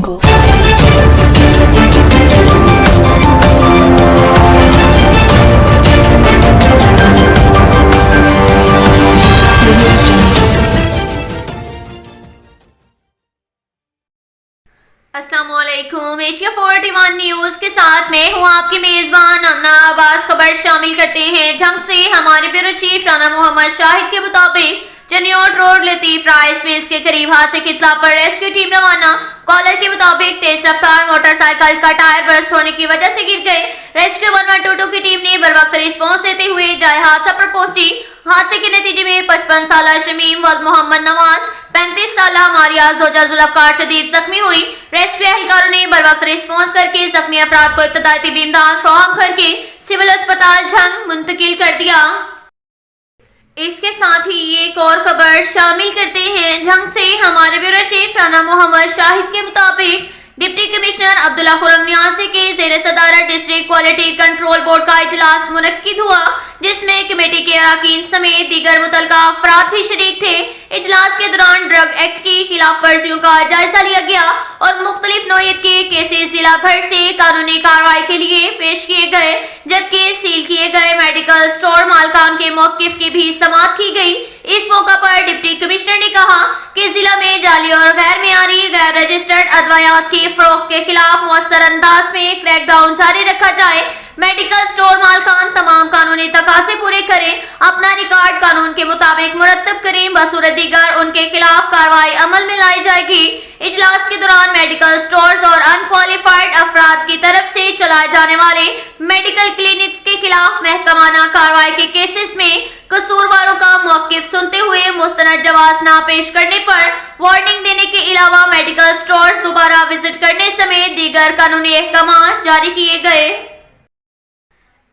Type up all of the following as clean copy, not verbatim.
Jungle. अस्सलामुअलैकुम। Asia 41 news के साथ मैं हूँ आपकी मेजबान अमना आवाज। खबर शामिल करते हैं जंग से। हमारे ब्यूरो चीफ राना मोहम्मद शाहिद के मुताबिक जनियोट रोड लतीफ राइस मिल्स के करीब हादसे की इत्तला पर रेस्क्यू टीम रवाना। कॉलर के मुताबिक तेज रफ्तार मोटरसाइकिल का टायर बर्स्ट होने की वजह से गिर गए। रेस्क्यू 1122 की टीम ने बर वक्त रिस्पॉन्स देते हुए जाए हादसा पर पहुंची। हादसे के नतीजे में 55 साल शमीम वल्द मोहम्मद नवाज, 35 साल मारिया जोजा जुल्फकार शदीद जख्मी हुई। रेस्क्यू एहलकारों ने बर वक्त रिस्पॉन्स करके जख्मी अफराद को इब्तदाई तिब्बी इमदाद फराहम करके सिविल अस्पताल झंग मुंतकिल कर दिया। इसके साथ ही एक और खबर शामिल करते हैं जंग से। हमारे ब्यूरो चीफ राना मोहम्मद शाहिद के मुताबिक डिप्टी कमिश्नर अब्दुल्ला खुरम न्यासी के ज़ेर सदारत डिस्ट्रिक्ट क्वालिटी कंट्रोल बोर्ड का इजलास मुनक्किद हुआ, जिसमें कमेटी के अरकान समेत दीगर मुतल्लिका अफराद भी शरीक थे। इजलास के दौरान ड्रग एक्ट की खिलाफ वर्जियों का जायजा लिया गया और मुख्तलिफ नौयत के केसेस जिला भर से कानूनी कार्रवाई के लिए पेश किए गए, जबकि सील किए गए मेडिकल स्टोर मालकान के मौकिफ की भी समाअत की गई। इस मौका पर डिप्टी कमिश्नर ने कहा कि जिला में जाली और गैर मियारी गैर रजिस्टर्ड अदवायात की फरोख्त के खिलाफ मुअस्सर अंदाज में क्रैकडाउन जारी रखा जाए। मेडिकल स्टोर मालकान तमाम कानूनी तकाज़े पूरे करें, अपना रिकॉर्ड कानून के मुताबिक मुरतब करें, बसूरत दीगर उनके खिलाफ कार्रवाई अमल में लाई जाएगी। इजलास के दौरान मेडिकल स्टोर्स और अनक्वालिफाइड अफराद की तरफ से चलाए जाने वाले मेडिकल क्लिनिक्स के खिलाफ महकमाना कार्रवाई के केसेस में कसूरवारों का मौकिफ सुनते हुए मुस्तनद जवाब ना पेश करने पर वार्निंग देने के अलावा मेडिकल स्टोर्स दोबारा विजिट करने समेत दीगर कानूनी अहकाम जारी किए गए।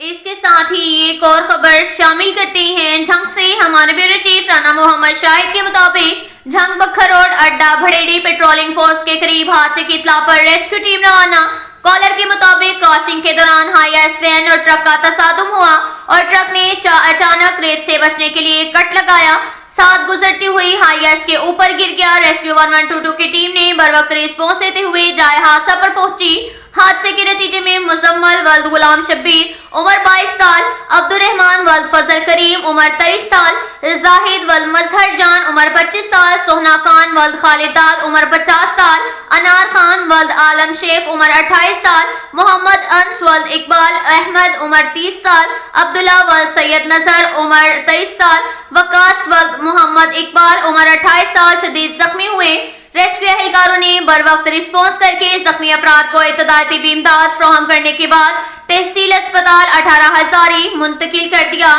इसके साथ ही एक और खबर शामिल करते हैं झंग से। हमारे ब्यूरो चीफ राना मोहम्मद शाहिद के मुताबिक झंग बखर रोड अड्डा भड़ेडी पेट्रोलिंग पोस्ट के करीब हादसे की इत्तला पर रेस्क्यू टीम रवाना। कॉलर के मुताबिक क्रॉसिंग के दौरान हाईएस वैन और ट्रक का तसादुम हुआ और ट्रक ने अचानक रेत से बचने के लिए कट लगाया, साथ गुजरती हुई हाईएस के ऊपर गिर गया। रेस्क्यू 1122 की टीम ने बर वक्त रिस्पॉन्स देते हुए जाए हादसा पर पहुंची। हादसे के नतीजे में मुजम्मल वल्द गुलाम शब्बीर उम्र 22 साल, अब्दुर्रहमान वल्द फजल करीम उम्र 23 साल, जाहिद वल्द मजहर जान उम्र 25 साल, सोहना खान वल्द खालिद दाल उम्र 50 साल, अनार खान वल्द आलम शेख उम्र 28 साल, मोहम्मद अंस वल्द इकबाल अहमद उम्र 30 साल, अब्दुल्ला वल्द सैयद नजर उम्र 23 साल, वकास वल्द मोहम्मद इकबाल उम्र 28 साल शदीद जख्मी हुए। रेस्क्यू एहलकारों ने बर वक्त रिस्पॉन्स करके जख्मी अफराद को इब्तदाई तिब्बी इमदाद फराहम करने के बाद तहसील अस्पताल 18 हजारी मुंतकिल कर दिया।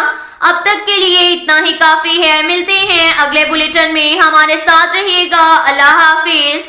अब तक के लिए इतना ही काफी है। मिलते हैं अगले बुलेटिन में, हमारे साथ रहिएगा। अल्लाह हाफिज।